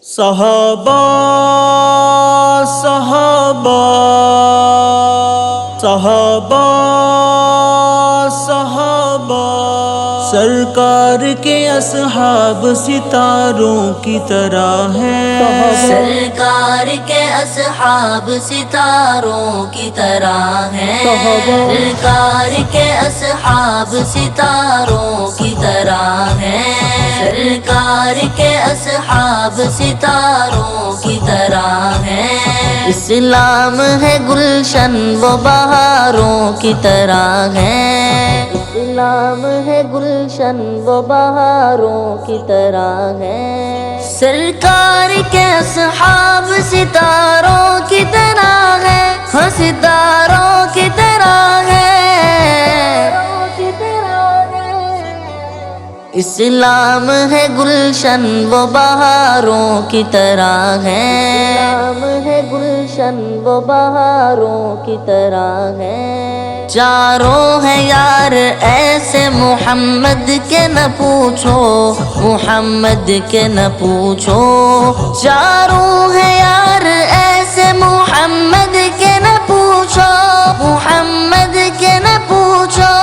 صحابہ صحابہ صحابہ صحابہ سرکار کے اصحاب ستاروں کی طرح ہیں، سرکار کے اصحاب ستاروں کی طرح ہیں، سرکار کے اصحاب ستاروں کی طرح ہیں، سرکار کے اصحاب ستاروں کی طرح ہیں۔ اسلام ہے گلشن وہ بہاروں کی طرح ہے، اسلام ہے گلشن وہ بہاروں کی طرح ہے۔ سرکار کے اصحاب ستاروں کی طرح ہے، ہاں ستاروں کی طرح ہے۔ اسلام ہے گلشن وہ بہاروں کی طرح ہے، اسلام ہے گلشن وہ بہاروں کی طرح ہے۔ چاروں ہیں یار ایسے محمد کے نہ پوچھو، محمد کے نہ پوچھو۔ چاروں ہیں یار ایسے محمد کے نہ پوچھو، محمد کے نہ پوچھو۔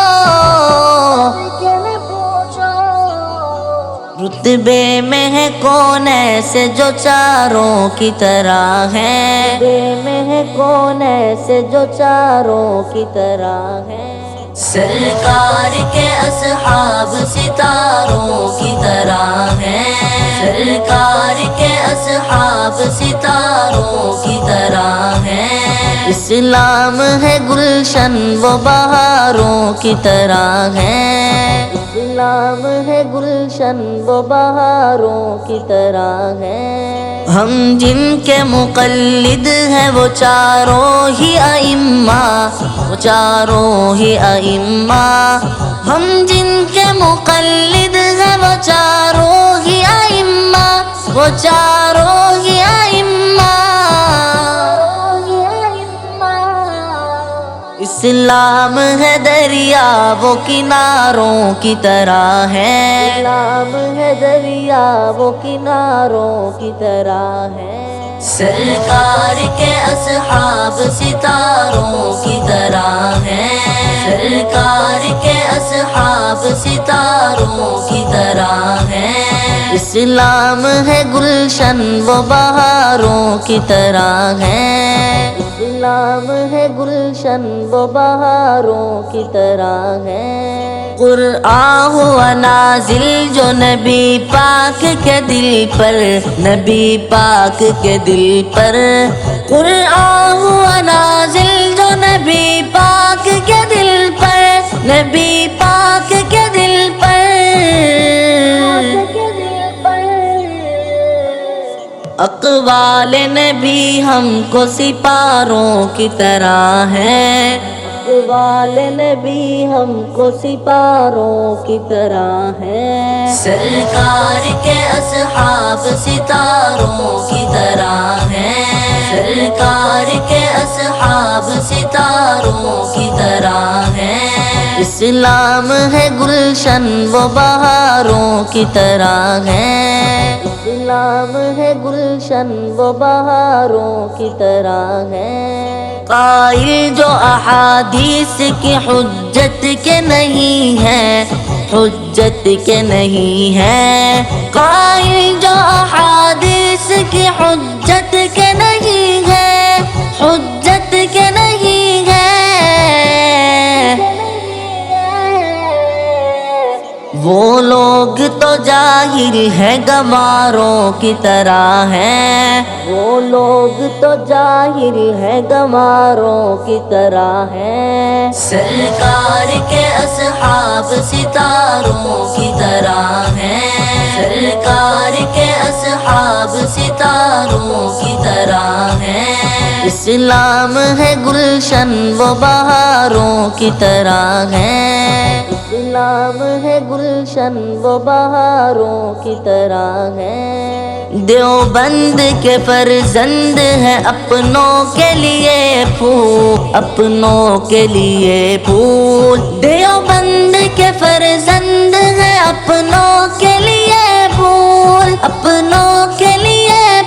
رتبے میں ہے کون ایسے جو چاروں کی طرح ہے، رتبے میں ہے کون ایسے جو چاروں کی طرح ہے۔ سرکار کے اصحاب ستاروں کی طرح ہیں، سرکار کے اصحاب ستاروں کی طرح ہیں۔ اسلام ہے گلشن وہ بہاروں کی طرح ہے، اسلام ہے گلشن وہ بہاروں کی طرح ہے۔ ہم جن کے مقلد ہیں وہ چاروں ہی ائمہ، وہ چاروں ہی ائمہ۔ ہم جن کے مقلد ہیں وہ چاروں ہی ائمہ، وہ چاروں ہی ائمہ۔ اسلام ہے دریا وہ کناروں کی طرح ہے، اسلام ہے دریا وہ کناروں کی طرح ہے۔ سرکار کے اصحاب ستاروں کی طرح ہیں، سرکار کے اصحاب ستاروں کی طرح ہیں۔ اسلام ہے گلشن وہ بہاروں کی طرح ہے، اسلام ہے گلشن وہ بہاروں کی طرح ہے۔ قرآن ہوا نازل جو نبی پاک کے دل پر، نبی پاک کے دل پر۔ قرآن ہوا نازل جو نبی پاک کے دل پر، نبی پاک کے دل پر۔ اقوال نبی ہم کو سپاروں کی طرح ہے، اقوال نبی ہم کو سپاروں کی طرح ہے۔ سرکار کے اصحاب ستاروں کی طرح ہیں، سرکار کے اصحاب ستاروں کی طرح ہیں۔ اسلام ہے گلشن وہ بہاروں کی طرح ہے، اسلام ہے گلشن وہ بہاروں کی طرح ہے۔ قائل جو احادیث کی حجت کے نہیں ہے، حجت کے نہیں ہے۔ قائل جو احادیث کی حجت کے نہیں ہے، حجت کے نہیں ہے۔ وہ لوگ تو جاہل ہے گواروں کی طرح ہیں، وہ لوگ تو جاہل ہے گواروں کی طرح ہیں۔ سرکار کے اصحاب ستاروں کی طرح ہیں، سرکار کے اصحاب ستاروں کی طرح ہیں۔ اسلام ہے گلشن وہ بہاروں کی طرح ہے، اسلام ہے گلشن وہ بہاروں کی طرح ہے۔ دیوبند کے فرزند ہیں اپنوں کے لیے پھول، اپنوں کے لیے پھول۔ دیوبند کے فرزند ہیں اپنوں کے لیے پھول، اپنوں کے لیے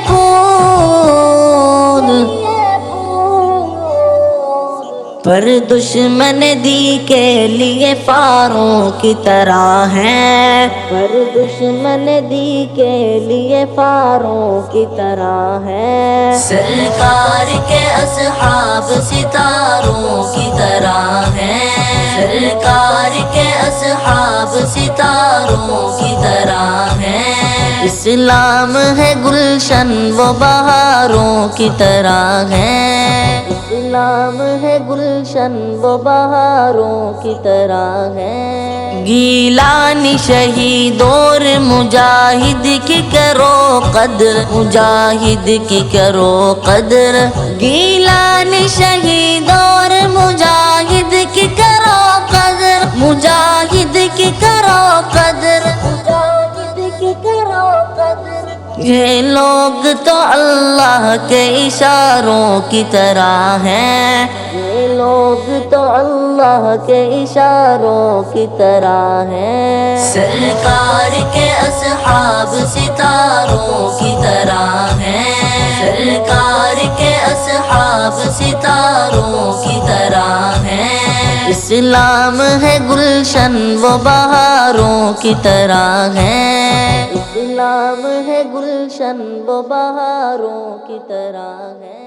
پر دشمن دی کے لیے فاروں کی طرح ہیں، پر دشمن دی کے لیے فاروں کی طرح ہیں، سرکار کے اصحاب ستاروں کی طرح ہیں، سرکار کے اصحاب ستاروں کی طرح ہیں، اسلام ہے گلشن وہ بہاروں کی طرح ہے، اسلام ہے گلشن وہ بہاروں کی طرح ہے، گیلانی شہید اور مجاہد کی کرو قدر، مجاہد کی کرو قدر، گیلانی شہید اور مجاہد کی کرو قدر، مجاہد کی کرو قدر، مجاہد کی کرو قدر، یہ لوگ تو اللہ کے اشاروں کی طرح ہیں، یہ لوگ تو اللہ کے اشاروں کی طرح ہیں، سرکار کے اصحاب ستاروں کی طرح ہیں، سرکار کے اصحاب ستاروں کی طرح ہیں، اسلام ہے گلشن وہ بہاروں کی طرح ہے، اسلام ہے گلشن وہ بہاروں کی طرح ہے۔